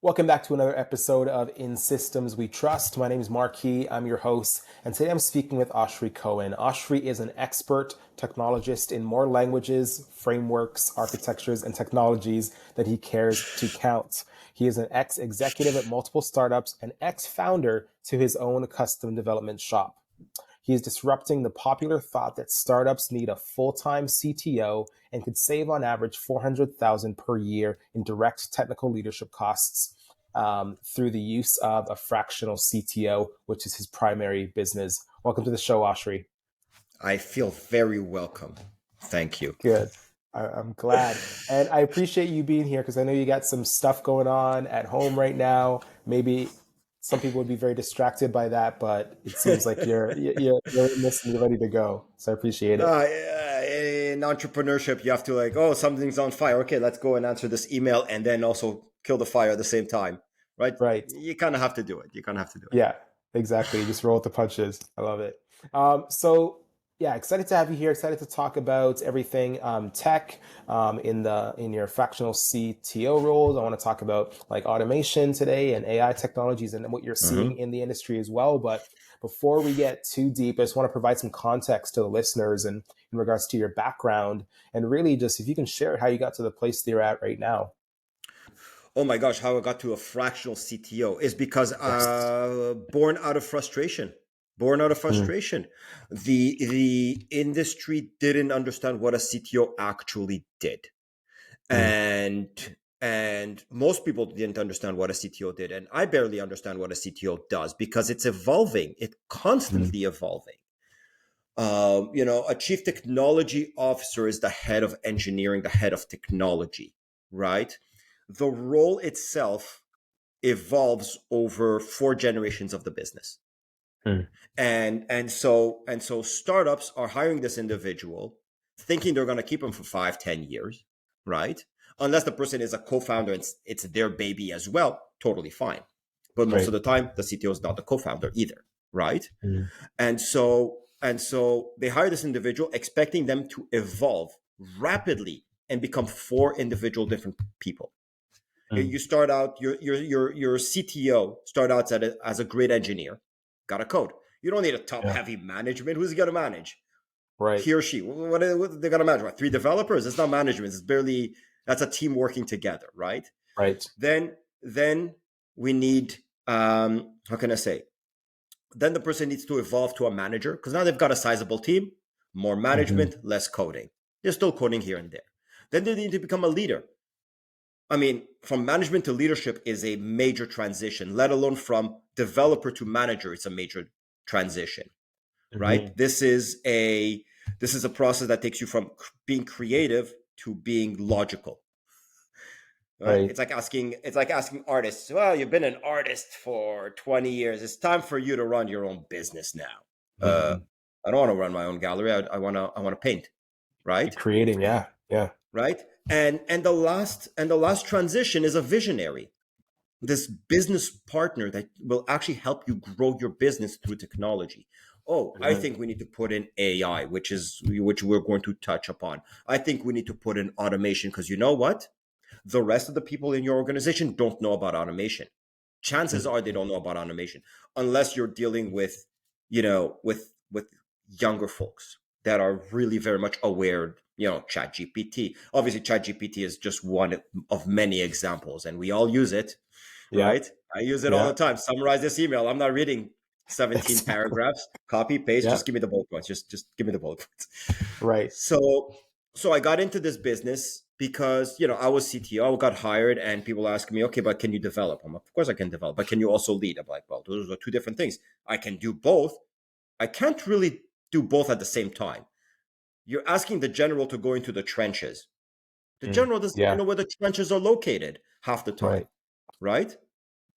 Welcome back to another episode of In Systems We Trust. My name is Marquis. I'm your host, and today I'm speaking with Oshri Cohen. Oshri is an expert technologist in more languages, frameworks, architectures, and technologies than he cares to count. He is an ex-executive at multiple startups and ex-founder to his own custom development shop. He is disrupting the popular thought that startups need a full-time CTO and could save on average $400,000 per year in direct technical leadership costs through the use of a fractional CTO, which is his primary business. Welcome to the show, Oshri. I feel very welcome. Thank you. Good. I'm glad. And I appreciate you being here because I know you got some stuff going on at home right now. Maybe some people would be very distracted by that, but it seems like you're in this and you're ready to go. So I appreciate it. In entrepreneurship, you have to something's on fire. Okay, let's go and answer this email and then also kill the fire at the same time, right? Right. You kind of have to do it. Yeah, exactly. Just roll with the punches. I love it. Yeah, excited to have you here. Excited to talk about everything tech in your fractional CTO roles. I want to talk about like automation today and AI technologies and what you're seeing in the industry as well. But before we get too deep, I just want to provide some context to the listeners and in regards to your background and really just if you can share how you got to the place that you're at right now. Oh my gosh, how I got to a fractional CTO is because born out of frustration. The industry didn't understand what a CTO actually did. And most people didn't understand what a CTO did. And I barely understand what a CTO does because it's evolving. It's constantly evolving. A chief technology officer is the head of engineering, the head of technology, right? The role itself evolves over 4 generations of the business. And so startups are hiring this individual thinking they're going to keep him for 5-10 years, right? Unless the person is a co-founder and it's their baby as well, totally fine. But most of the time, the CTO is not the co-founder either, right? And so they hire this individual expecting them to evolve rapidly and become 4 individual different people. You start out, your CTO start out as a great engineer, got a code. You don't need a top-heavy management. Who's he going to manage? Right. He or she. What they're going to manage? What, 3 developers? It's not management. That's a team working together, right? Right. Then we need, how can I say? Then the person needs to evolve to a manager because now they've got a sizable team, more management, less coding. They're still coding here and there. Then they need to become a leader. I mean, from management to leadership is a major transition, let alone from developer to manager. It's a major transition, right? This is a process that takes you from being creative to being logical. Right? It's like asking artists, well, you've been an artist for 20 years. It's time for you to run your own business now. I don't want to run my own gallery. I want to paint, right? You're creating, yeah. Right? And the last transition is a visionary. This business partner that will actually help you grow your business through technology. I think we need to put in AI, which we're going to touch upon. I think we need to put in automation because you know what? The rest of the people in your organization don't know about automation. Chances are they don't know about automation unless you're dealing with, with younger folks that are really very much aware. ChatGPT. Obviously, ChatGPT is just one of many examples, and we all use it, right? I use it all the time. Summarize this email. I'm not reading 17 paragraphs. Copy, paste. Just give me the bullet points. Just give me the bullet points. Right. So I got into this business because, I was CTO, got hired, and people ask me, okay, but can you develop? I'm like, of course I can develop, but can you also lead? I'm like, well, those are 2 different things. I can do both. I can't really do both at the same time. You're asking the general to go into the trenches. The general doesn't even know where the trenches are located half the time, right?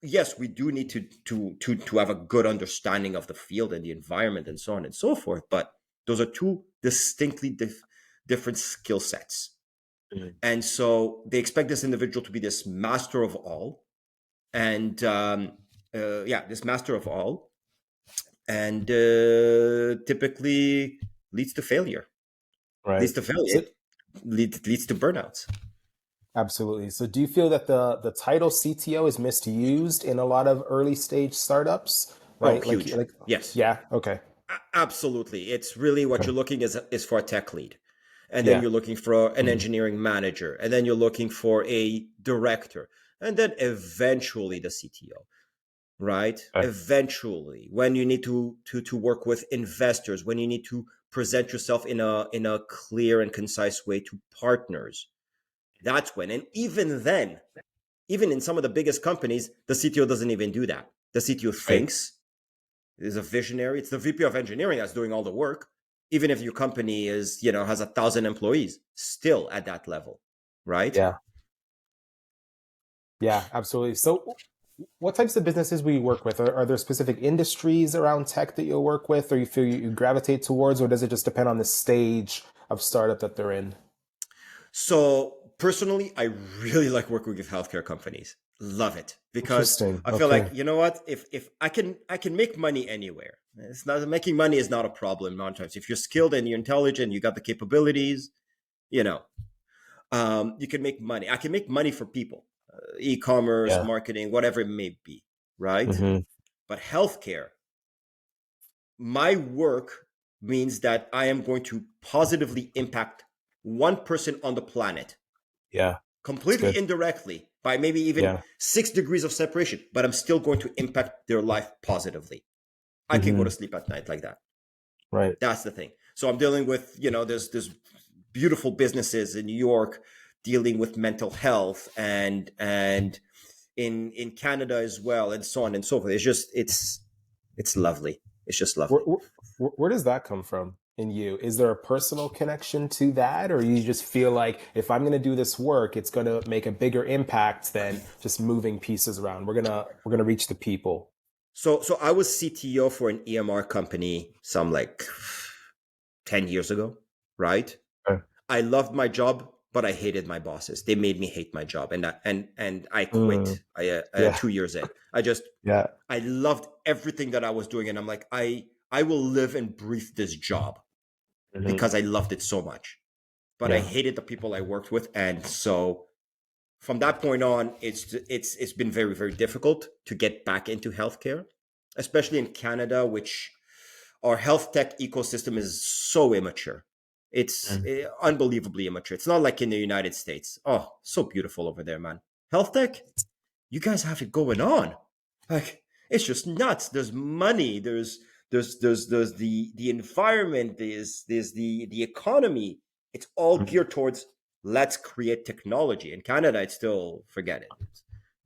Yes, we do need to have a good understanding of the field and the environment and so on and so forth, but those are 2 distinctly different skill sets. And so they expect this individual to be this master of all, and this master of all, and typically leads to failure. Right. Leads to failure. Leads to burnouts. Absolutely. So do you feel that the title CTO is misused in a lot of early stage startups, Oh, right? huge. Like Yes. yeah, okay. Absolutely. It's really what Okay. you're looking is for a tech lead. And then Yeah. you're looking for an Mhm. engineering manager. And then you're looking for a director. And then eventually the CTO, right? Okay. Eventually, when you need to work with investors, when you need to present yourself in a clear and concise way to partners, that's when. And even then, even in some of the biggest companies, the CTO doesn't even do that. The CTO Right. thinks, is a visionary. It's the VP of engineering that's doing all the work. Even if your company is, has 1,000 employees, still at that level, right? Yeah. Yeah, absolutely. So what types of businesses will you work with? Are there specific industries around tech that you'll work with, or you feel you gravitate towards, or does it just depend on the stage of startup that they're in? So personally, I really like working with healthcare companies. Love it because Interesting. I feel like Okay. what, if I can make money anywhere. It's not making money is not a problem. Sometimes if you're skilled and you're intelligent, you got the capabilities, you know, you can make money. I can make money for people, e-commerce, Yeah. marketing, whatever it may be, right? Hmm. But healthcare, my work means that I am going to positively impact one person on the planet, Yeah. It's completely good. indirectly, by maybe even Yeah. 6 degrees of separation, but I'm still going to impact their life positively. I can go to Hmm. sleep at night like that. Right. That's the thing. So I'm dealing with, there's beautiful businesses in New York dealing with mental health and in Canada as well, and so on and so forth. It's lovely. It's just Where, lovely. where does that come from in you? Is there a personal connection to that, or you just feel like if I'm going to do this work, it's going to make a bigger impact than just moving pieces around? We're gonna reach the people. So I was CTO for an EMR company some like 10 years ago, right? Okay. I loved my job, but I hated my bosses. They made me hate my job, and I Mm, quit. yeah. 2 years in. Yeah. I loved everything that I was doing, and I'm like, I will live and breathe this job Hmm. because I loved it so much. But I Yeah. hated the people I worked with, and so from that point on, it's been very very difficult to get back into healthcare, especially in Canada, which our health tech ecosystem is so immature. It's Mm. unbelievably immature. It's not like in the United States. Oh, so beautiful over there, man. Health tech, you guys have it going on. Like it's just nuts. There's money. There's the environment. There's the economy. It's all Mhm. geared towards let's create technology. In Canada, it's still forget it.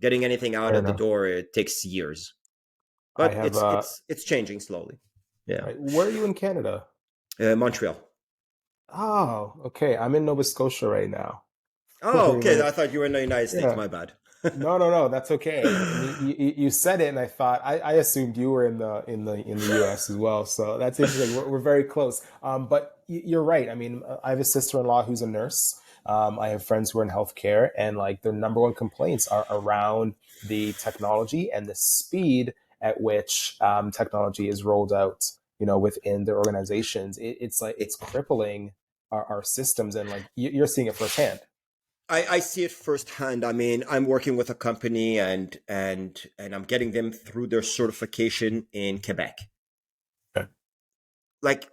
Getting anything out Fair of the enough. door it takes years, I but have it's changing slowly. Yeah, right. Where are you in Canada? Montreal. Oh, okay. I'm in Nova Scotia right now. Oh, We're okay. right. I thought you were in the United States. Yeah. My bad. No, no, no. That's okay. I mean, you said it, and I thought I assumed you were in the U.S. as well. So that's interesting. We're very close. But you're right. I mean, I have a sister-in-law who's a nurse. I have friends who are in healthcare, and like their number one complaints are around the technology and the speed at which technology is rolled out. Within their organizations, it's like it's crippling our systems, and like you're seeing it firsthand. I see it firsthand. I mean, I'm working with a company and I'm getting them through their certification in Quebec. Okay. Like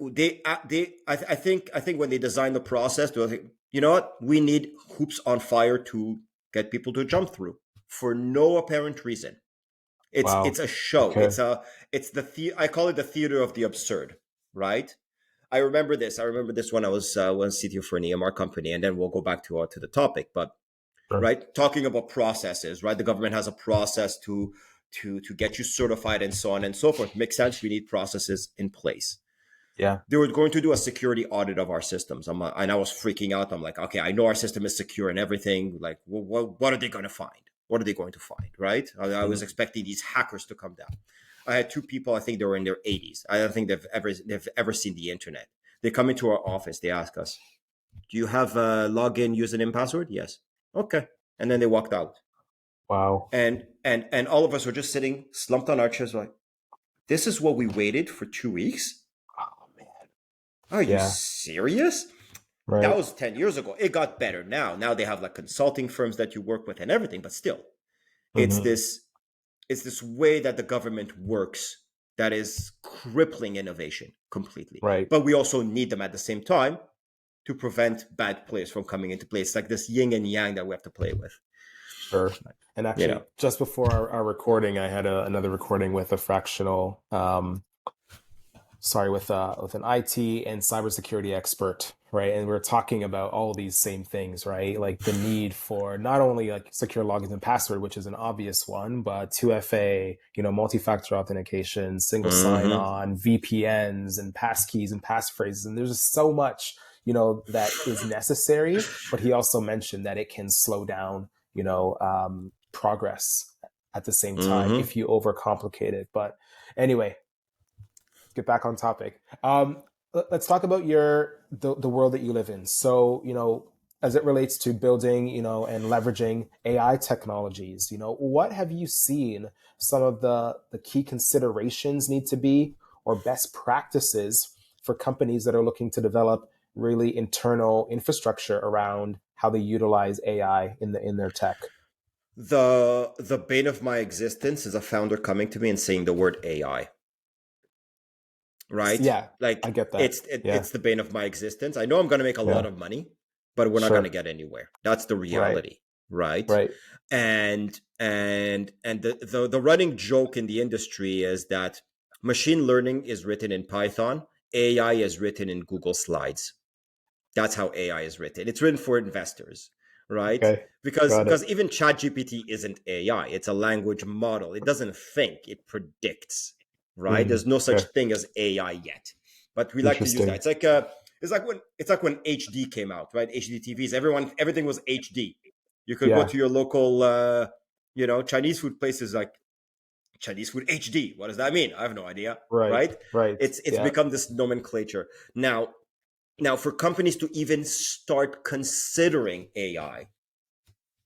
I think when they designed the process, they were like, you know what? We need hoops on fire to get people to jump through for no apparent reason. It's Wow. a show. Okay. It's I call it the theater of the absurd, right? I remember this. I remember this when I was CTO for an EMR company, and then we'll go back to the topic. But Sure. right, talking about processes, right? The government has a process to get you certified and so on and so forth. Makes sense. We need processes in place. Yeah. They were going to do a security audit of our systems. And I was freaking out. I'm like, okay, I know our system is secure and everything. Like, what are they going to find? What are they going to find? Right? I was Mhm. expecting these hackers to come down. I had two people. I think they were in their 80s. I don't think they've ever seen the internet. They come into our office. They ask us, "Do you have a login, username, and password?" Yes. Okay. And then they walked out. Wow. And all of us were just sitting slumped on our chairs, like, "This is what we waited for 2 weeks. Oh man. Are you Yeah. serious?" Right. That was 10 years ago. It got better now. Now they have like consulting firms that you work with and everything, but still, it's Hmm. this it's this way that the government works that is crippling innovation completely. Right. But we also need them at the same time to prevent bad players from coming into play. It's like this yin and yang that we have to play with. Sure. And You know. actually, just before our recording, I had another recording with a fractional, with an IT and cybersecurity expert, right? And we're talking about all these same things, right? Like the need for not only like secure logins and password, which is an obvious one, but 2FA, multi-factor authentication, single Mm-hmm. sign-on, VPNs, and passkeys and passphrases. And there's just so much, that is necessary. But he also mentioned that it can slow down, progress at the same time Mm-hmm. if you overcomplicate it. But anyway, get back on topic. Let's talk about the world that you live in. So, as it relates to building, and leveraging AI technologies, what have you seen some of the key considerations need to be or best practices for companies that are looking to develop really internal infrastructure around how they utilize AI in their tech? The bane of my existence is a founder coming to me and saying the word AI. Right? Yeah, I Like get that. Yeah, it's the bane of my existence. I know I'm going to make a lot yeah, of money, but we're not going to sure. get anywhere. That's the Right, reality, right? right. And the running joke in the industry is that machine learning is written in Python, AI is written in Google Slides. That's how AI is written. It's written for investors, right? Okay, got Because it. even ChatGPT isn't AI. It's a language model. It doesn't think, it predicts, right? Mm, There's no such okay, thing as AI yet. But we like to use that. interesting. It's like when HD came out, right? HD TVs, everything was HD. You could go Yeah, to your local Chinese food places like Chinese food HD. What does that mean? I have no idea, right, right? right. It's Yeah. become this nomenclature. Now, for companies to even start considering AI,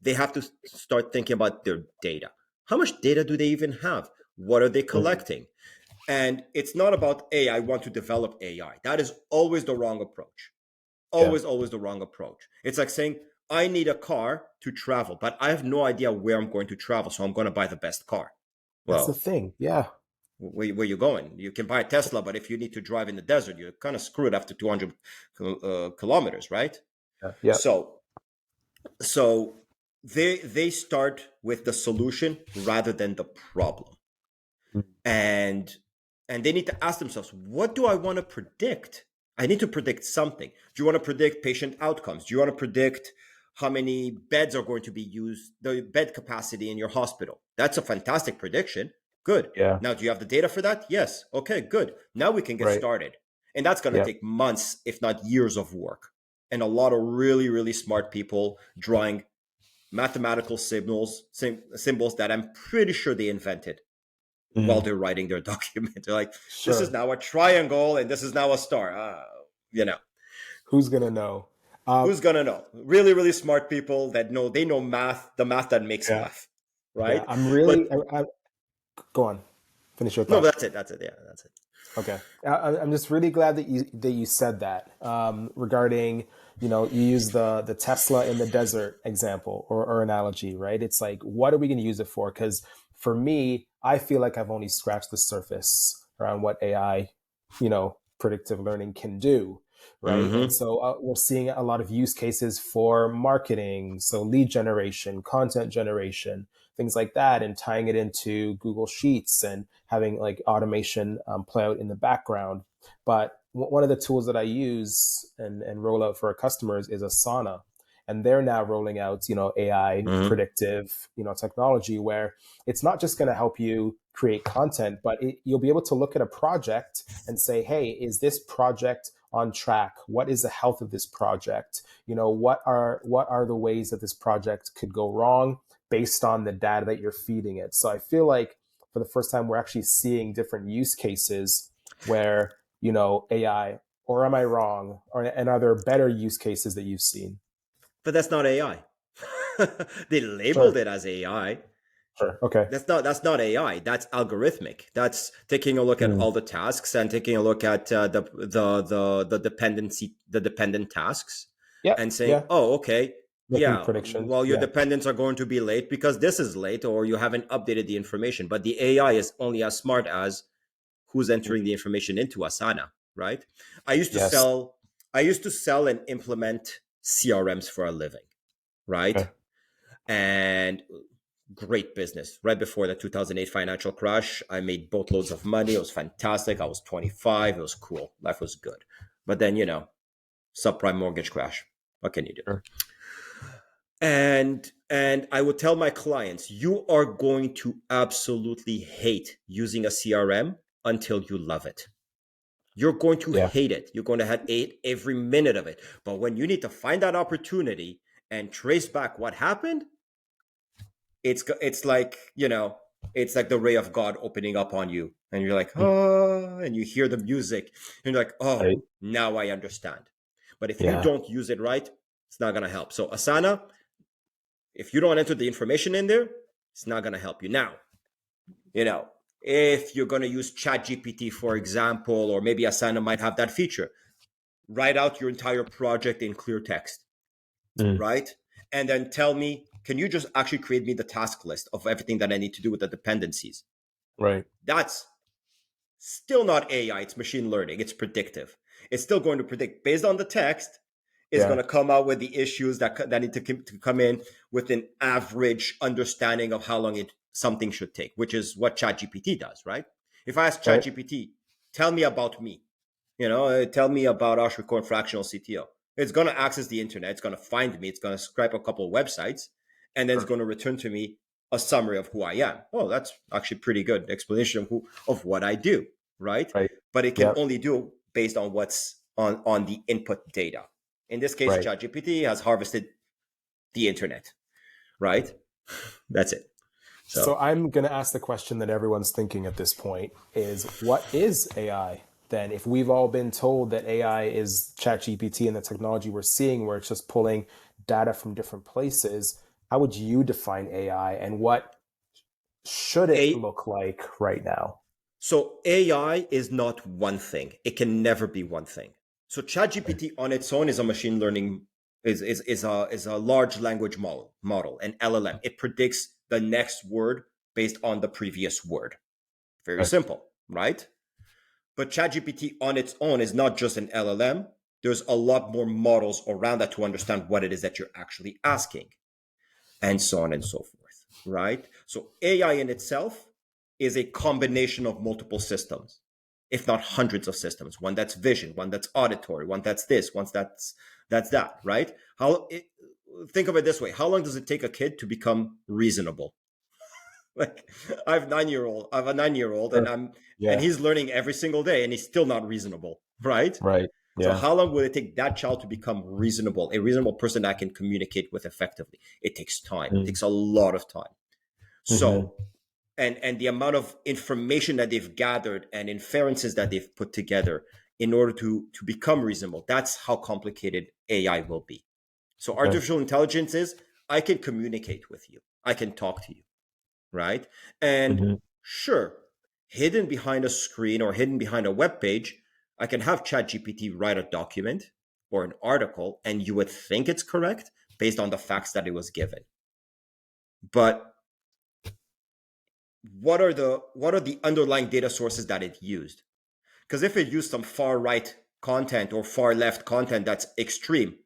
they have to start thinking about their data. How much data do they even have? What are they Mhm. collecting? And it's not about, hey, I want to develop AI. That is always the wrong approach. Yeah, Always the wrong approach. It's like saying, I need a car to travel, but I have no idea where I'm going to travel, so I'm going to buy the best car. that's the Well, thing. Yeah, where you going? You can buy a Tesla, but if you need to drive in the desert, you're kind of screwed after 200 kilometers, right? yeah, yeah. So so they start with the solution rather than the problem, Mm. and they need to ask themselves, what do I want to predict? I need to predict something. Do you want to predict patient outcomes? Do you want to predict how many beds are going to be used, the bed capacity in your hospital? That's a fantastic prediction. Good. Yeah, Now, do you have the data for that? Yes. Okay, good. Now we can get right. started. And that's going to Yeah. take months, if not years of work. And a lot of really, really smart people drawing mathematical symbols that I'm pretty sure they invented while Mm. they're writing their document. They're like, this is Sure. now a triangle and this is now a star. You know, Who's gonna know? who's gonna know? Really, really smart people that know math, the math that makes Yeah, math, yeah. right? I'm really. But Go on. Finish your no, thought. that's it. That's it. Yeah, that's it. Okay, I'm just really glad that you said that regarding you use the Tesla in the desert example or analogy, right? It's like, what are we going to use it for? Because for me, I feel like I've only scratched the surface around what AI, predictive learning can do, right? And Mm-hmm. so we're seeing a lot of use cases for marketing, so lead generation, content generation, things like that, and tying it into Google Sheets and having like automation play out in the background. But one of the tools that I use and roll out for our customers is Asana. And they're now rolling out, AI Mm-hmm. predictive, technology where it's not just going to help you create content, but you'll be able to look at a project and say, hey, is this project on track? What is the health of this project? What are the ways that this project could go wrong based on the data that you're feeding it? So I feel like for the first time, we're actually seeing different use cases where, AI, or am I wrong? And are there better use cases that you've seen? But that's not AI. They labeled Sure, it as AI. sure. Okay. That's not AI. That's algorithmic. That's taking a look at Mm, all the tasks and taking a look at the dependent tasks Yeah. and saying, Yeah. oh, okay, Making yeah, predictions. well, your Yeah. dependents are going to be late because this is late or you haven't updated the information. But the AI is only as smart as who's entering the information into Asana, right? I used to Yes. sell, I used to sell and implement CRMs for a living, right? Okay. And great business. Right before the 2008 financial crash, I made boatloads of money. It was fantastic. I was 25. It was cool. Life was good. But then, subprime mortgage crash. What can you do? Sure. And I would tell my clients, you are going to absolutely hate using a CRM until you love it. You're going to Yeah. hate it. You're going to hate every minute of it. But when you need to find that opportunity and trace back what happened, it's like, it's like the ray of God opening up on you, and you're like, oh, and you hear the music, and you're like, oh, Right. now I understand. But if you Yeah. don't use it right, it's not going to help. So Asana, if you don't enter the information in there, it's not going to help you. Now, you know, if you're going to use ChatGPT, for example, or maybe Asana might have that feature, write out your entire project in clear text, Mm. right? And then tell me, can you just actually create me the task list of everything that I need to do with the dependencies? Right. That's still not AI, it's machine learning, it's predictive. It's still going to predict based on the text, is going Yeah. to come out with the issues that need to come in with an average understanding of how long something should take, which is what ChatGPT does, right? If I ask Right. ChatGPT, tell me about me, tell me about Oshri Cohen, fractional CTO. It's going to access the internet. It's going to find me. It's going to scrape a couple of websites, and then it's Sure. going to return to me a summary of who I am. Oh, that's actually pretty good explanation of what I do, right? Right. But it can Yep. only do based on what's on the input data. In this case, Right. ChatGPT has harvested the internet, right? That's it. So So I'm going to ask the question that everyone's thinking at this point is what is AI then? If we've all been told that AI is ChatGPT and the technology we're seeing where it's just pulling data from different places, how would you define AI and what should it a look like right now? So AI is not one thing. It can never be one thing. So ChatGPT on its own is a machine learning is a large language model, an LLM. It predicts the next word based on the previous word. Very Okay. simple, right? But ChatGPT on its own is not just an LLM. There's a lot more models around that to understand what it is that you're actually asking, and so on and so forth, right? So AI in itself is a combination of multiple systems, if not hundreds of systems. One that's vision, one that's auditory, one that's this, one that's that, right? Think of it this way: how long does it take a kid to become reasonable? Like I have a 9-year old, and Sure. and Yeah. he's learning every single day, and he's still not reasonable, right? Right. So Yeah. how long will it take that child to become reasonable, a reasonable person that can communicate with effectively? It takes time. It Mm. takes a lot of time. Hmm. So, and the amount of information that they've gathered and inferences that they've put together in order to become reasonable, that's how complicated AI will be. So Okay. artificial intelligence is, I can communicate with you. I can talk to you, right? And Hmm. sure, hidden behind a screen or hidden behind a web page, I can have ChatGPT write a document or an article, and you would think it's correct based on the facts that it was given. But what are the underlying data sources that it used? Because if it used some far right content or far left content that's extreme,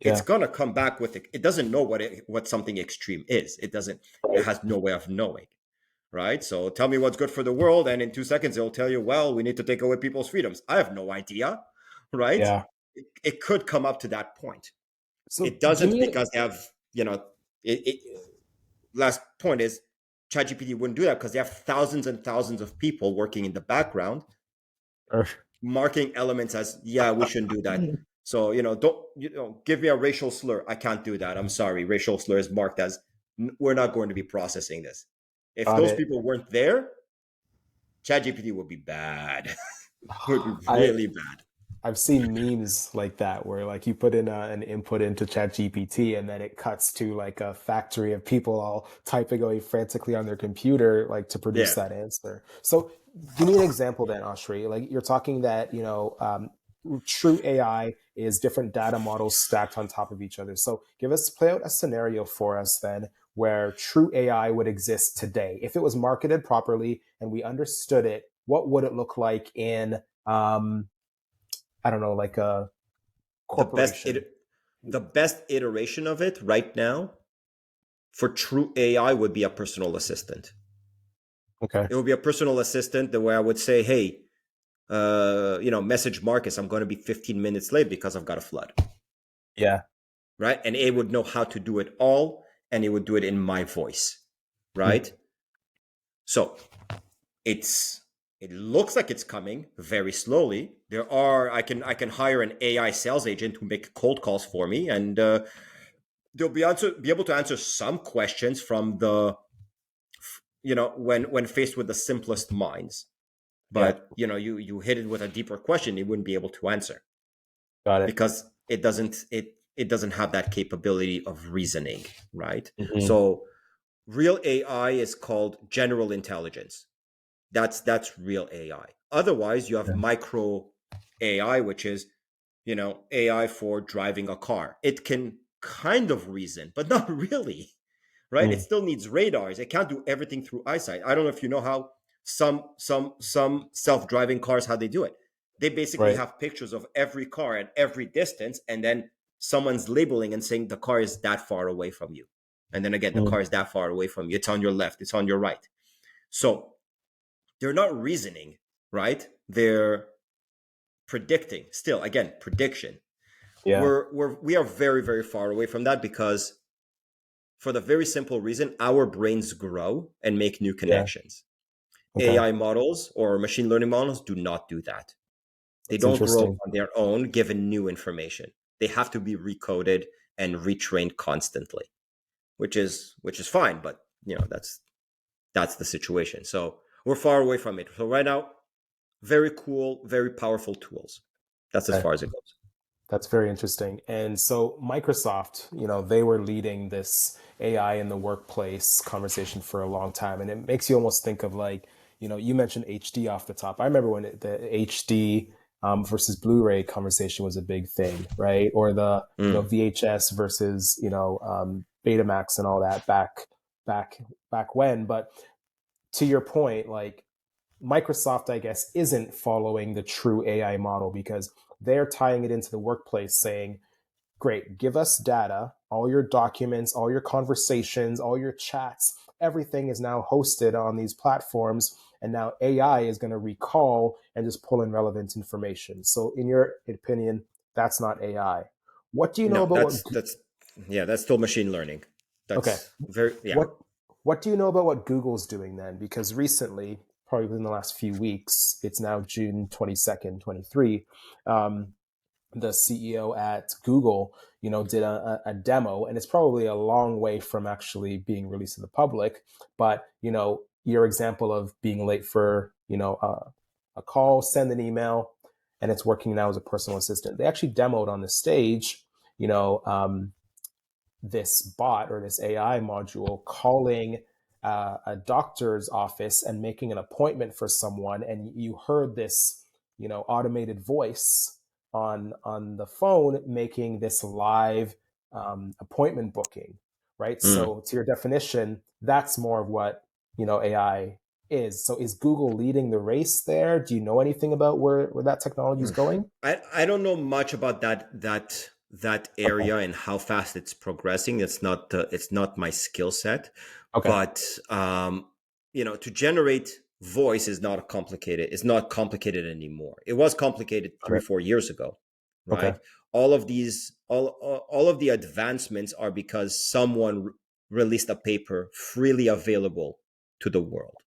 it's Yeah. gonna come back with it. It doesn't know what something extreme is. It doesn't. It Right. has no way of knowing, right? So tell me what's good for the world, and in 2 seconds it'll tell you, well, we need to take away people's freedoms. I have no idea, right? Yeah. It could come up to that point. So It give doesn't me because they have, last point is ChatGPT wouldn't do that because they have thousands and thousands of people working in the background an. marking elements as, yeah, we shouldn't do that. So, don't, give me a racial slur. I can't do that. I'm sorry. Racial slur is marked as, we're not going to be processing this. If Got those it. people weren't there, ChatGPT would be bad. Would be I really bad. I've seen memes like that where like you put in an input into ChatGPT and then it cuts to like a factory of people all typing away frantically on their computer like to produce Yeah. that answer. So give me an example then, Oshri. Like you're talking that true AI is different data models stacked on top of each other. So play out a scenario for us then where true AI would exist today. If it was marketed properly and we understood it, what would it look like in, I don't know, like a The best corporation? the best iteration of it right now for true AI would be a personal assistant. Okay. It would be a personal assistant the way I would say, hey, message Marcus, I'm going to be 15 minutes late because I've got a flood. Yeah. Right. And it would know how to do it all, and it would do it in my voice. Mm. Right. So it looks like it's coming very slowly. I can hire an AI sales agent to make cold calls for me, and they'll be able to answer some questions from the when faced with the simplest minds. Yeah. But you hit it with a deeper question, it wouldn't be able to answer Got it. because it doesn't have that capability of reasoning, right? Mm-hmm. So real AI is called general intelligence. That's real AI. Otherwise, you have Yeah. micro AI, which is AI for driving a car. It can kind of reason, but not really, right? It Mm. still needs radars. It can't do everything through eyesight. I don't know if you know how some self-driving cars, how they do it. They basically Right. have pictures of every car at every distance, and then someone's labeling and saying the car is that far away from you. And then again, the Mm. car is that far away from you. It's on your left, it's on your right. So they're not reasoning, right? They're predicting. Still, again, prediction. Yeah. We are very, very far away from that because for the very simple reason our brains grow and make new Yeah. connections. Okay. AI models or machine learning models do not do that. They That's don't grow interesting. on their own given new information. They have to be recoded and retrained constantly, which is fine, but that's the situation. So we're far away from it. So right now, very cool, very powerful tools. That's as Okay. far as it goes. That's very interesting. And so Microsoft, they were leading this AI in the workplace conversation for a long time. And it makes you almost think of like, you mentioned HD off the top. I remember when the HD versus Blu-ray conversation was a big thing, right? Or the, Mm. VHS versus, Betamax and all that back, back when. But to your point, like Microsoft, I guess, isn't following the true AI model because they're tying it into the workplace saying, great, give us data, all your documents, all your conversations, all your chats, everything is now hosted on these platforms. And now AI is going to recall and just pull in relevant information. So, in your opinion, that's not AI. What do you know No, about that's yeah, that's still machine learning. okay, That's very yeah. what what do you know about what Google's doing then? Because recently, probably within the last few weeks, it's now June 22nd, 23. Um, the CEO at Google, did a demo, and it's probably a long way from actually being released to the public. But your example of being late for a call, send an email, and it's working now as a personal assistant. They actually demoed on the stage, you know, um, this bot or this AI module calling a doctor's office and making an appointment for someone, and you heard this, automated voice on the phone making this live appointment booking, right? Mm. So, to your definition, that's more of what AI is. So, is Google leading the race there? Do you know anything about where that technology is going? I don't know much about that Okay. area and how fast it's progressing. It's not my skill set, Okay. but to generate voice is not complicated. It's not complicated anymore. It was complicated Got three it. four years ago, Okay. right? All of the advancements are because someone released a paper freely available to the world.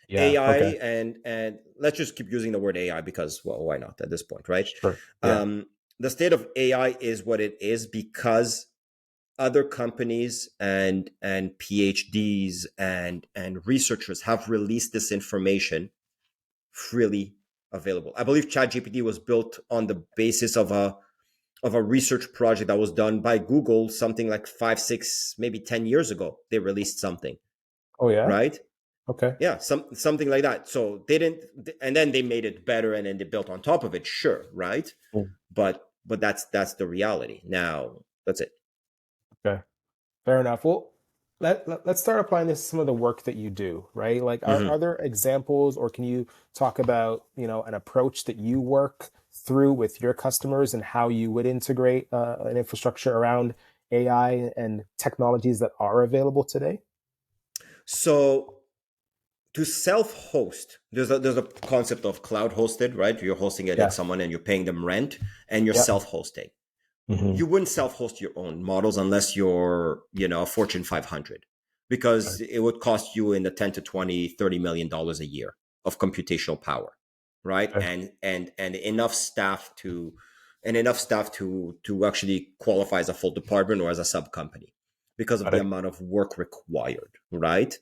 Yeah. AI Okay. and let's just keep using the word AI because, well, why not at this point, right? Sure. Yeah. Um, the state of AI is what it is because other companies and PhDs and researchers have released this information freely available. I believe ChatGPT was built on the basis of a research project that was done by Google something like 5, 6, maybe 10 years ago. They released something, Oh yeah. right? Okay. Yeah, something like that. So they didn't, and then they made it better, and then they built on top of it. Sure, right? Mm. But but that's the reality. Now, that's it. Okay. Fair enough. Well, let's start applying this to some of the work that you do, right? Like, Mhm. are there examples, or can you talk about, an approach that you work through with your customers and how you would integrate an infrastructure around AI and technologies that are available today? So to self-host, there's a concept of cloud hosted, right? You're hosting it at Yeah. someone and you're paying them rent, and you're Yep. self-hosting. Hmm. You wouldn't self-host your own models unless you're, a Fortune 500, because it would cost you in the 10 to 20, $30 million a year of computational power, right? Okay. And enough staff to actually qualify as a full department or as a sub company because of Got the it. amount of work required, right?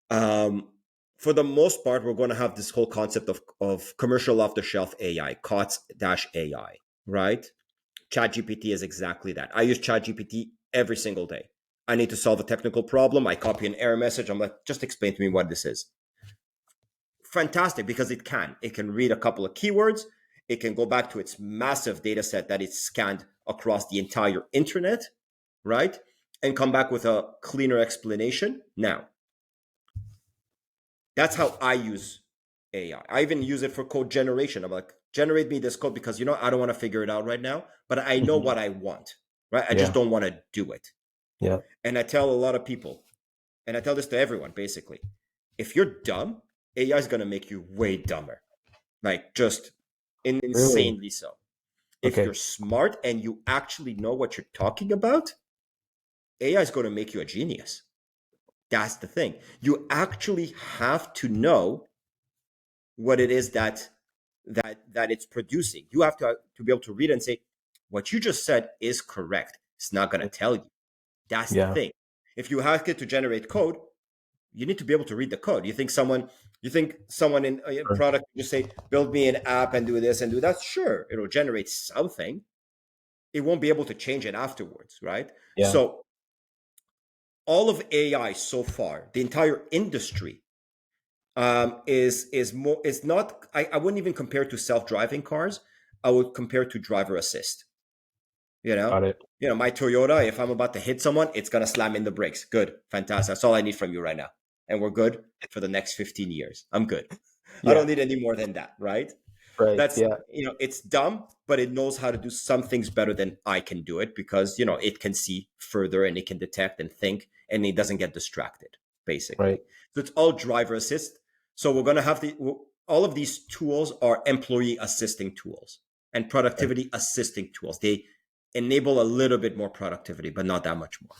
Um, for the most part, we're going to have this whole concept of commercial off the shelf AI, COTS-AI, right? ChatGPT is exactly that. I use ChatGPT every single day. I need to solve a technical problem. I copy an error message. I'm like, just explain to me what this is. Fantastic, because it can. It can read a couple of keywords. It can go back to its massive data set that it's scanned across the entire internet, right? And come back with a cleaner explanation. Now, that's how I use AI. I even use it for code generation. I'm like, generate me this code because I don't want to figure it out right now, but I know Hmm. what I want, right? I just Yeah. don't want to do it. Yeah. And I tell a lot of people, and I tell this to everyone basically, if you're dumb, AI is going to make you way dumber, like just Really? insanely so. If Okay. you're smart and you actually know what you're talking about, AI is going to make you a genius. That's the thing. You actually have to know what it is that it's producing. You have to be able to read and say, what you just said is correct. It's not going to tell you. That's the Yeah. thing. If you ask it to generate code, you need to be able to read the code. You think someone in a Sure. product just say, build me an app and do this and do that? Sure, it'll generate something. It won't be able to change it afterwards, right? Yeah. So all of AI so far, the entire industry, is more, it's not, I wouldn't even compare it to self-driving cars. I would compare it to driver assist. you know Got it. my Toyota, if I'm about to hit someone, it's going to slam in the brakes. Good, fantastic. That's all I need from you right now, and we're good for the next 15 years. I'm good. I Yeah. don't need any more than that, right? Right. That's, Yeah. it's dumb, but it knows how to do some things better than I can do it, because it can see further and it can detect and think, and it doesn't get distracted, basically. Right. So it's all driver assist. So we're going to have all of these tools are employee assisting tools and Okay. productivity assisting tools. They enable a little bit more productivity, but not that much more,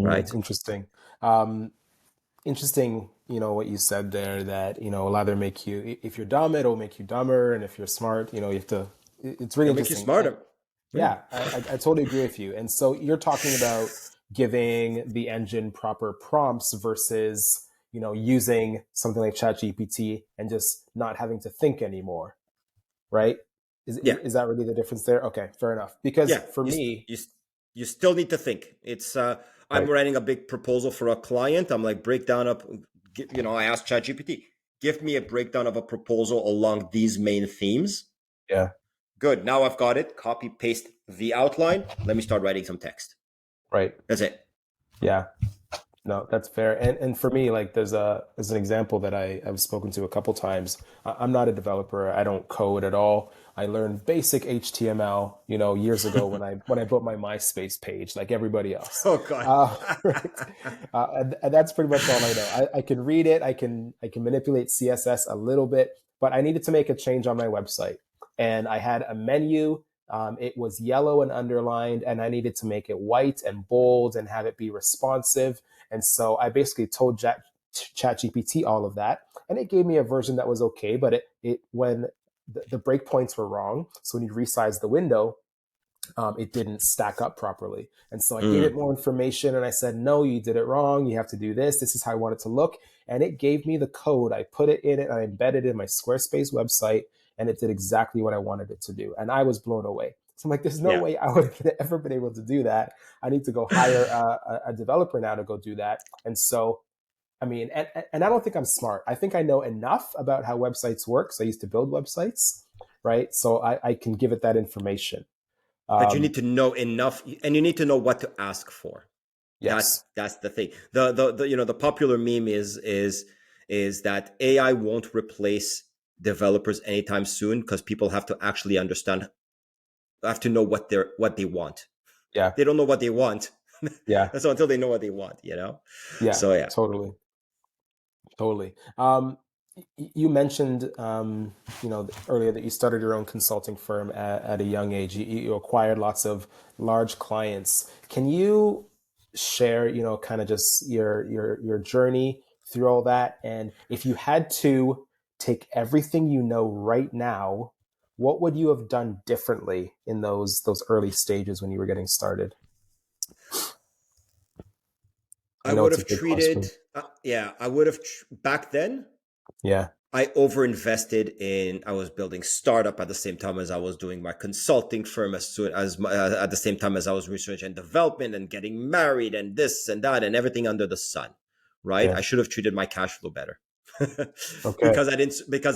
right? Interesting. Um, Interesting, what you said there, that, it'll either make you, if you're dumb, it'll make you dumber. And if you're smart, you have to, it's really It'll make you interesting. And smarter. Yeah. yeah, I totally agree with you. And so you're talking about giving the engine proper prompts versus, using something like ChatGPT and just not having to think anymore, right? Yeah. Is that really the difference there? Okay, fair enough. Because Yeah, for me, you still need to think. It's I'm right, writing a big proposal for a client. I'm like, breakdown up. I asked ChatGPT, give me a breakdown of a proposal along these main themes. yeah, Good. Now I've got it. Copy paste the outline. Let me start writing some text. right, That's it. yeah. No, that's fair. And for me, like there's an example that I've spoken to a couple times. I'm not a developer. I don't code at all. I learned basic HTML, years ago when I built my MySpace page, like everybody else. Oh God. Right. And that's pretty much all I know. I can read it. I can manipulate CSS a little bit, but I needed to make a change on my website, and I had a menu. It was yellow and underlined, and I needed to make it white and bold and have it be responsive. And so I basically told ChatGPT all of that, and it gave me a version that was okay. But it when the breakpoints were wrong, so when you resize the window, it didn't stack up properly. And so I gave it Mm, more information, and I said, no, you did it wrong. You have to do this. This is how I want it to look. And it gave me the code. I put it in it. I embedded it in my Squarespace website, and it did exactly what I wanted it to do. And I was blown away. So I'm like, there's no yeah. way I would have ever been able to do that. I need to go hire a developer now to go do that. And so, I mean, and I don't think I'm smart. I think I know enough about how websites work. So I used to build websites, right? So I can give it that information. But you need to know enough, and you need to know what to ask for. Yes. That's the thing. The popular meme is that AI won't replace developers anytime soon, because people have to actually understand, have to know what they want. Yeah. They don't know what they want. Yeah. So until they know what they want. Yeah. So yeah. Totally. Totally. You mentioned, earlier that you started your own consulting firm at a young age. You acquired lots of large clients. Can you share, kind of just your journey through all that? And if you had to take everything you know right now, what would you have done differently in those early stages when you were getting started? I I know would it's a have big treated, question. I would have, back then, Yeah. I overinvested in. I was building startup at the same time as I was doing my consulting firm, as soon as at the same time as I was research and development and getting married and this and that and everything under the sun. Right? Yeah. I should have treated my cash flow better, Okay. because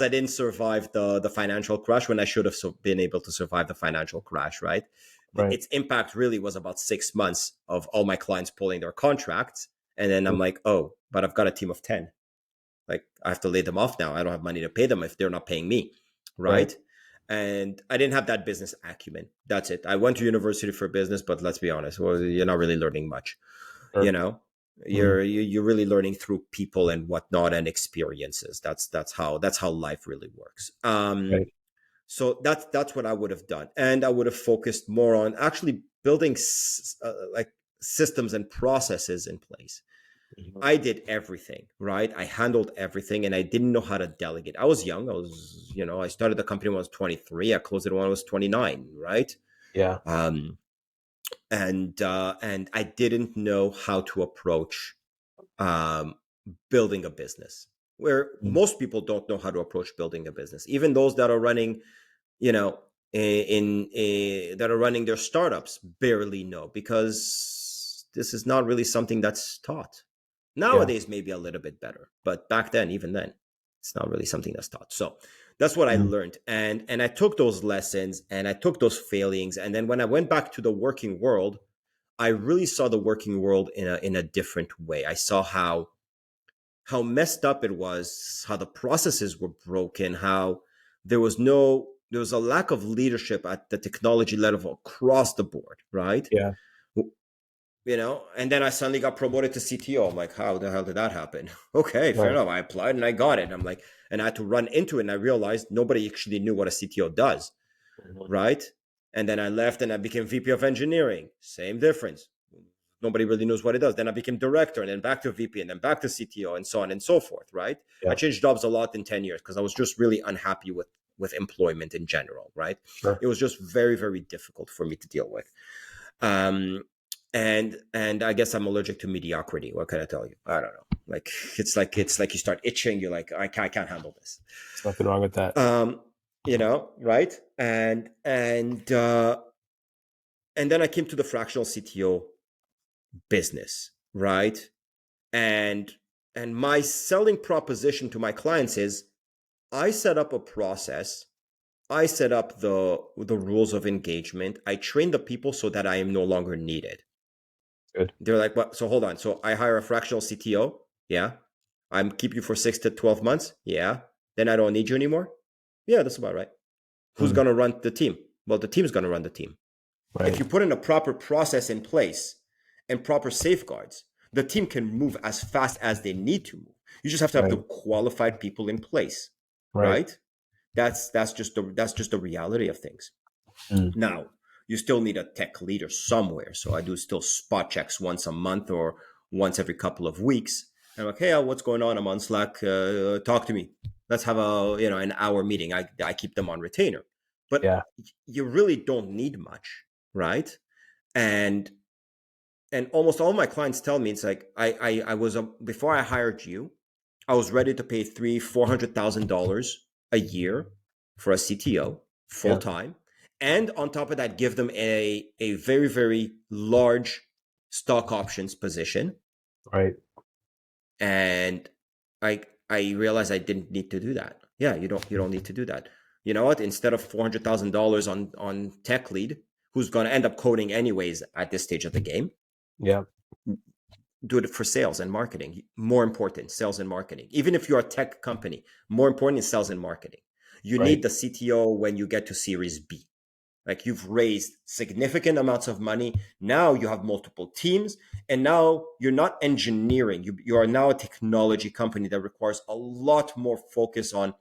I didn't survive the financial crash when I should have been able to survive the financial crash. Right? Right. Its impact really was about 6 months of all my clients pulling their contracts, and then I'm Mm. like, oh, but I've got a team of 10. Like, I have to lay them off now. I don't have money to pay them if they're not paying me. Right. Right. And I didn't have that business acumen. That's it. I went to university for business, but let's be honest, well, you're not really learning much. You Sure. know, Mm. you're really learning through people and whatnot and experiences. That's how life really works. Right. So that's what I would have done, and I would have focused more on actually building like systems and processes in place. Mhm. I did everything, right? I handled everything, and I didn't know how to delegate. I was young. I started the company when I was 23. I closed it when I was 29, right? Yeah. Um, and I didn't know how to approach um, building a business, where Mm. most people don't know how to approach building a business. Even those that are running, you know, that are running their startups barely know, because this is not really something that's taught. Yeah. Nowadays, maybe a little bit better, but back then, even then, it's not really something that's taught. So that's what I Mm. learned, and I took those lessons and I took those failings, and then when I went back to the working world, I really saw the working world in a different way. I saw how messed up it was, how the processes were broken, how there was a lack of leadership at the technology level across the board, right? Yeah. And then I suddenly got promoted to CTO. I'm like, how the hell did that happen? Okay, fair Right. enough. I applied and I got it. I'm like, and I had to run into it, and I realized nobody actually knew what a CTO does, Mhm. right? And then I left and I became VP of engineering. Same difference. Nobody really knows what it does. Then I became director, and then back to VP, and then back to CTO, and so on and so forth, right? I Yeah. changed jobs a lot in 10 years because I was just really unhappy with employment in general, right? It Sure. was just very, very difficult for me to deal with. Um, and I guess I'm allergic to mediocrity. What can I tell you? I don't know. Like, it's like you start itching. You're like, I can't handle this. There's nothing wrong with that. Um, right? And then I came to the fractional CTO business, right? And my selling proposition to my clients is, I set up a process. I set up the rules of engagement. I train the people so that I am no longer needed. Good. They're like, what? So hold on. So I hire a fractional CTO. Yeah. I'm keep you for 6 to 12 months. Yeah. Then I don't need you anymore. Yeah, that's about right. Who's Mm. going to run the team? Well, the team's going to run the team. If Right. you put in a proper process in place and proper safeguards, the team can move as fast as they need to move. You just have to have the Right. qualified people in place, Right. right? That's just the reality of things. Mm. Now, you still need a tech leader somewhere. So I do still spot checks once a month or once every couple of weeks. And I'm like, hey, what's going on? I'm on Slack. Talk to me. Let's have an hour meeting. I keep them on retainer, but Yeah. you really don't need much, right? And almost all my clients tell me, it's like, I was before I hired you, I was ready to pay $400,000 a year for a CTO full Yeah. time, and on top of that, give them a very, very large stock options position. Right. And I realized I didn't need to do that. Yeah, you don't need to do that. You know what? Instead of $400,000 on tech lead, who's going to end up coding anyways at this stage of the game. Yeah. Do it for sales and marketing. More important, sales and marketing. Even if you're a tech company, more important is sales and marketing. You Right. need the CTO when you get to Series B. Like you've raised significant amounts of money. Now you have multiple teams, and now you're not engineering. You are now a technology company that requires a lot more focus on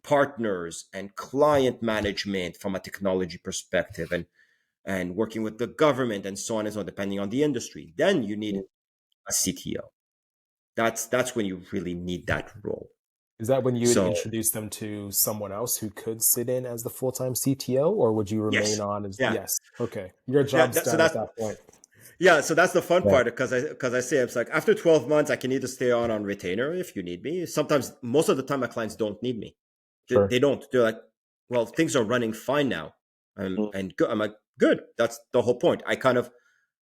partners and client management from a technology perspective, and working with the government and so on and so on, depending on the industry. Then you need a CTO. That's when you really need that role. Is that when you would So introduce them to someone else who could sit in as the full-time CTO, or would you remain yes, on as, yeah, yes, okay. Your yeah. job's So done at that's that point. yeah. So that's the fun Right. part because I say it's like after 12 months, I can either stay on retainer if you need me. Sometimes, most of the time, my clients don't need me. They, Sure. they don't. They're like, well, things are running fine now, Mm. and good. I'm like, good. That's the whole point. I kind of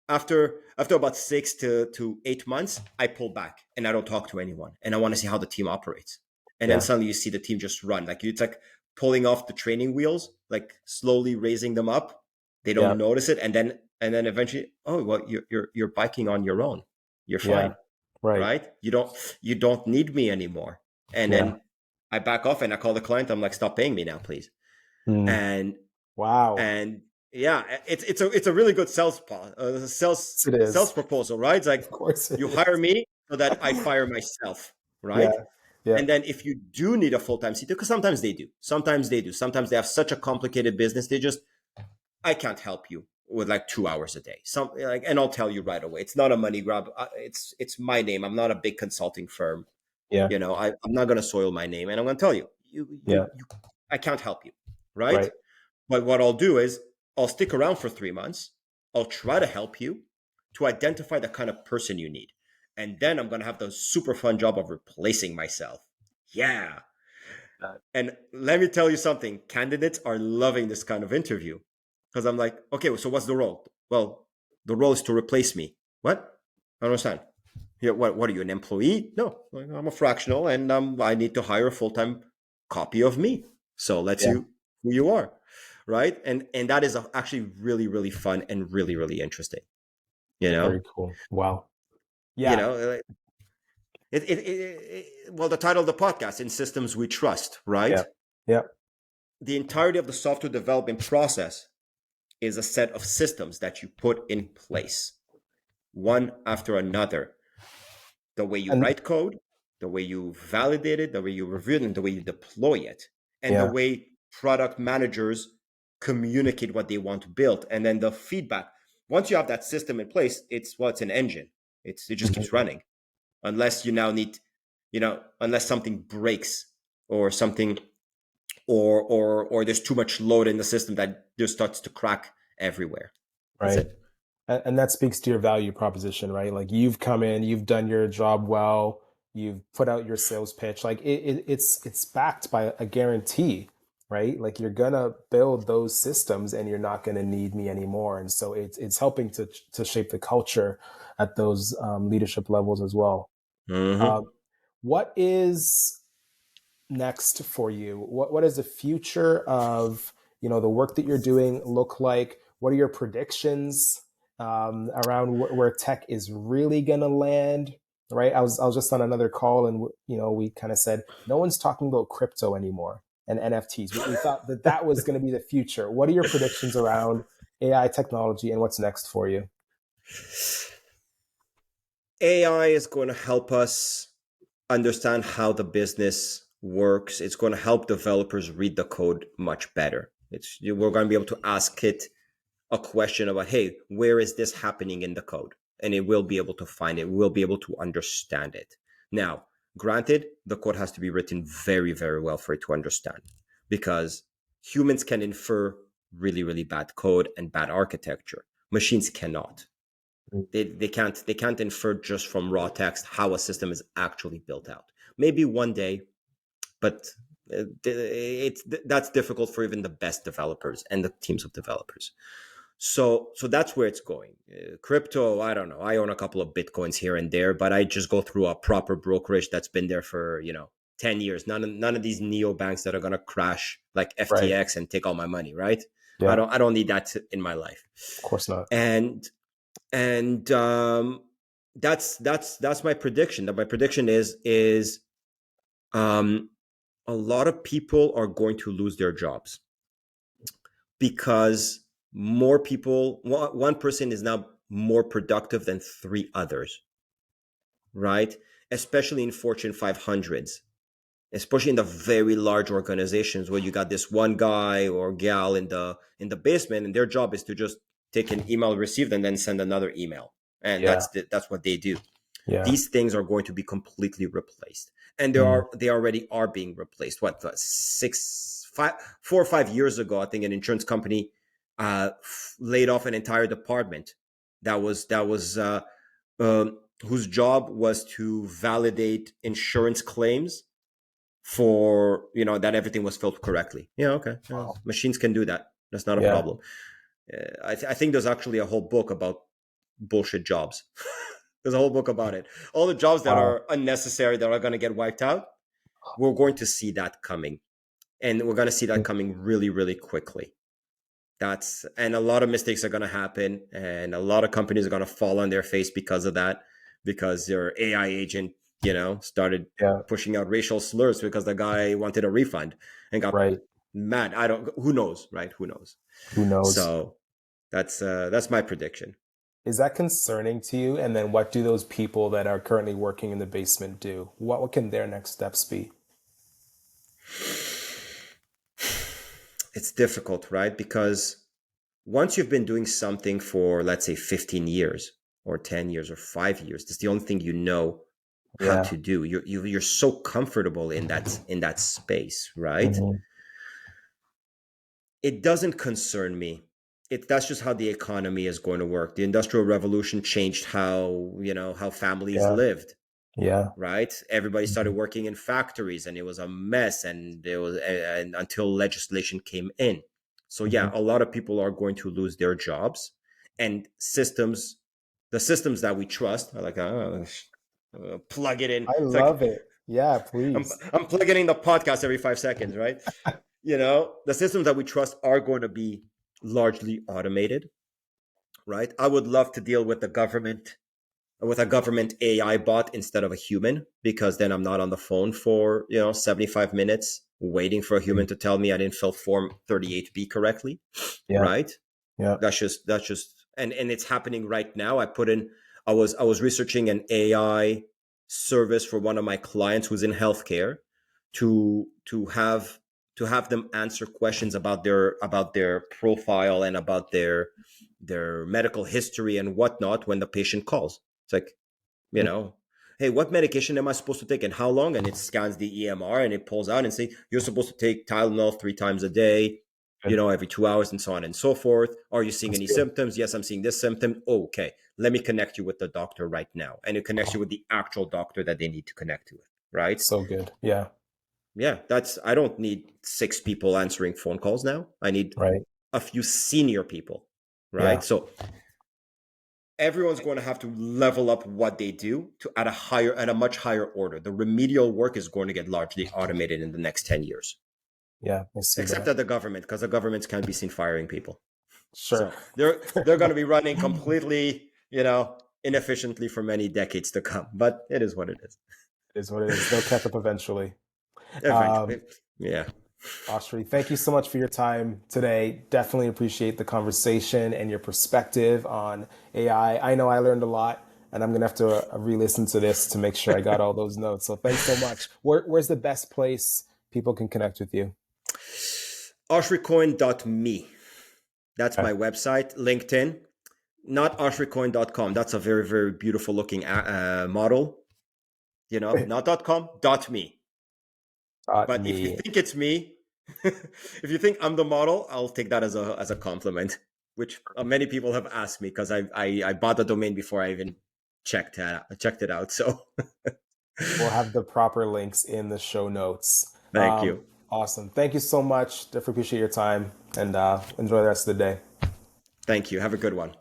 after about 6 to 8 months, I pull back and I don't talk to anyone, and I want to see how the team operates. And then Yeah. suddenly you see the team just run. Like it's like pulling off the training wheels, like slowly raising them up. They Yeah. don't notice it, and then eventually, oh well, you're biking on your own. You're Yeah. fine, Right. right? You don't need me anymore. And Yeah. then I back off and I call the client. I'm like, stop paying me now, please. Mm. And Wow. and yeah, it's a really good Yes, it sales is. proposal, right? It's like Of course it you hire is. me so that I fire myself, Yeah. right? Yeah. And then if you do need a full-time CTO, because sometimes they have such a complicated business, I can't help you with like 2 hours a day. And I'll tell you right away, it's not a money grab. It's my name. I'm not a big consulting firm. Yeah. I'm not going to soil my name, and I'm going to tell you, Yeah. I can't help you, right? Right. But what I'll do is I'll stick around for 3 months. I'll try to help you to identify the kind of person you need. And then I'm going to have the super fun job of replacing myself. Yeah. Uh, And let me tell you something, candidates are loving this kind of interview because I'm like, okay, so what's the role? Well, the role is to replace me. What? I don't understand. Yeah, what are you, an employee? No, I'm a fractional, and I need to hire a full-time copy of me. So let's Yeah. see who you are, right? And that is actually really, really fun and really, really interesting. You know, Very cool. Wow. you Yeah. know, well, the title of the podcast, "In Systems We Trust," Yeah. right? Yeah. The entirety of the software development process is a set of systems that you put in place, one after another. The way you And write code, the way you validate it, the way you review it, and the way you deploy it, and the yeah. way product managers communicate what they want to build, and then the feedback. Once you have that system in place, it's an engine. It just keeps Mhm. running, unless you now need, unless something breaks or something, or there's too much load in the system that just starts to crack everywhere. That's Right. it. And that speaks to your value proposition, right? Like you've come in, you've done your job well, you've put out your sales pitch. Like it's backed by a guarantee, right? Like you're gonna build those systems, and you're not gonna need me anymore. And so it's helping to shape the culture at those leadership levels as well. Mm-hmm. Um, what is next for you? What does the future of the work that you're doing look like? What are your predictions around where tech is really going to land? Right. I was just on another call, and we kind of said no one's talking about crypto anymore and NFTs. We thought that was going to be the future. What are your predictions around AI technology, and what's next for you? AI is going to help us understand how the business works. It's going to help developers read the code much better. We're going to be able to ask it a question about, hey, where is this happening in the code? And it will be able to find it. We'll be able to understand it. Now, granted, the code has to be written very, very well for it to understand, because humans can infer really, really bad code and bad architecture. Machines cannot. They can't infer just from raw text how a system is actually built out. Maybe one day, but that's difficult for even the best developers and the teams of developers. So that's where it's going. Crypto, I don't know. I own a couple of Bitcoins here and there, but I just go through a proper brokerage that's been there for 10 years. None of these neo banks that are going to crash like Right. FTX and take all my money, right? Yeah. I don't need that in my life. Of course not. And and that's my prediction. That my prediction is um, a lot of people are going to lose their jobs because more people, one person is now more productive than three others, right? Especially in Fortune 500s, especially in the very large organizations where you got this one guy or gal in the basement, and their job is to just take an email received and then send another email, and Yeah. that's what they do. Yeah. These things are going to be completely replaced, and Mm. they already are being replaced. What, 4 or 5 years ago, I think an insurance company laid off an entire department that was whose job was to validate insurance claims for, that everything was filled correctly. Yeah, okay, Wow. machines can do that. That's not a Yeah. problem. I think there's actually a whole book about bullshit jobs. There's a whole book about it. All the jobs that Wow. are unnecessary that are going to get wiped out, we're going to see that coming, and we're going to see that coming really, really quickly. And a lot of mistakes are going to happen, and a lot of companies are going to fall on their face because of that, because their AI agent, started Yeah. pushing out racial slurs because the guy wanted a refund and got Right. mad. I don't. Who knows, right? Who knows? Who knows? So that's my prediction. Is that concerning to you? And then what do those people that are currently working in the basement do? What can their next steps be? It's difficult, right? Because once you've been doing something for, let's say, 15 years or 10 years or 5 years, that's the only thing you know how Yeah. to do. You're so comfortable in that space, right? Hmm. It doesn't concern me. That's just how the economy is going to work. The Industrial Revolution changed how families Yeah. lived, Yeah. right? Everybody started Hmm. working in factories, and it was a mess, and it was and until legislation came in. So yeah, Hmm. a lot of people are going to lose their jobs, and the systems that we trust, are like, plug it in. I It's like love it. Yeah, I'm please. I'm plugging in the podcast every 5 seconds, right? The systems that we trust are going to be largely automated, right? I would love to deal with a government AI bot instead of a human, because then I'm not on the phone for 75 minutes waiting for a human to tell me I didn't fill form 38B correctly, Yeah. right? Yeah. That's just and it's happening right now. I was researching an AI service for one of my clients who's in healthcare, to have them answer questions about their profile and about their medical history and whatnot when the patient calls. It's like, you Mm. know, hey, what medication am I supposed to take and how long? And it scans the EMR and it pulls out and say, you're supposed to take Tylenol 3 times a day, Good. every 2 hours, and so on and so forth. Are you seeing That's any good. symptoms? Yes, I'm seeing this symptom. Oh, okay. Let me connect you with the doctor right now. And it connects you with the actual doctor that they need to connect to it. Right. So good. Yeah. Yeah. I don't need 6 people answering phone calls now. I need Right. a few senior people. Right. Yeah. So everyone's going to have to level up what they do to at a much higher order. The remedial work is going to get largely automated in the next 10 years, Yeah. I see except that. at the government, because the governments can't be seen firing people. Sure. So they're going to be running completely, inefficiently for many decades to come. But it is what it is. It is what it is. They'll catch up eventually. Eventually, yeah. Oshri, thank you so much for your time today. Definitely appreciate the conversation and your perspective on AI. I know I learned a lot, and I'm gonna have to re-listen to this to make sure I got all those notes. So thanks so much. Where's the best place people can connect with you? OshriCohen.me. That's Okay. my website. LinkedIn. Not OshriCohen.com. That's a very, very beautiful looking model. Not .com, .me. But if you Me. think it's me, if you think I'm the model, I'll take that as a compliment, which many people have asked me, because I bought the domain before I even checked it out. So We'll have the proper links in the show notes. thank you. Awesome. Thank you so much. Definitely appreciate your time and enjoy the rest of the day. Thank you. Have a good one.